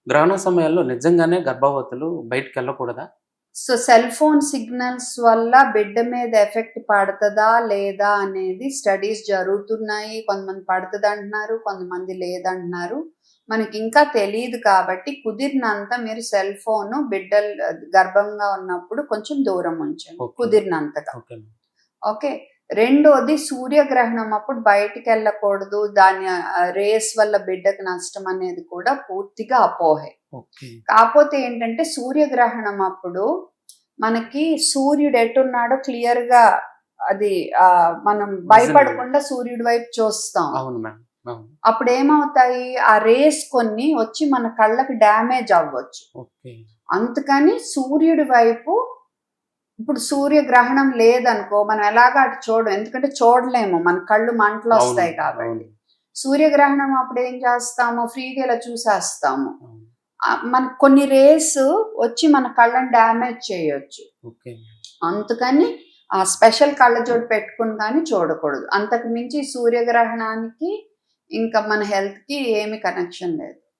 గ్రహణ సమయాల్లో నిజంగానే గర్భవతులు బయటికెళ్ళకూడదా? సో సెల్ ఫోన్ సిగ్నల్స్ వల్ల బిడ్డ మీద ఎఫెక్ట్ పడతదా? లేదా? అనేది స్టడీస్ జరుగుతున్నాయి. కొంతమంది పడతదంటున్నారు. కొంతమంది లేదంటున్నారు. మనకింకా తెలీదు కాబట్టి కుదిరినంత మీరు సెల్ ఫోను గర్భంగా ఉన్నప్పుడు కొంచెం దూరం ఉంచండి. ఓకే. కుదిరినంతగా. ఓకే. ఓకే. రెండోది సూర్యగ్రహణం అప్పుడు బయటికెళ్ళకూడదు. దాని రేస్ వల్ల బిడ్డకి నష్టం అనేది కూడా పూర్తిగా అపోహే. ఓకే. కాపోతే ఏంటంటే సూర్యగ్రహణం అప్పుడు మనకి సూర్యుడు ఎటున్నాడో క్లియర్‌గా అది మనం భయపడకుండా సూర్యుడి వైపు చూస్తాం. అవును మేడం. అవును. అప్పుడేమవుతాయి ఆ రేస్ కొన్ని వచ్చి మన కళ్ళకి డ్యామేజ్ అవ్వచ్చు. ఓకే. అందుకని సూర్యుడి వైపు ఇప్పుడు సూర్యగ్రహణం లేదనుకో మనం ఎలాగా అటు చూడం. ఎందుకంటే చూడలేము. మన కళ్ళు మంటలొస్తాయి అవును. కాబట్టి. అవును. సూర్యగ్రహణం అప్పుడు ఏం చేస్తాము ఫ్రీగా ఇలా చూసేస్తాము. అవును. మనకు కొన్ని రేస్ వచ్చి మన కళ్ళని డ్యామేజ్ చేయొచ్చు. ఓకే. అందుకని ఆ స్పెషల్ కళ్ళజోడు పెట్టుకొని గాని చూడకూడదు. అంతకు మించి సూర్యగ్రహణానికి ఇంకా మన హెల్త్‌కి ఏమి కనెక్షన్ లేదు.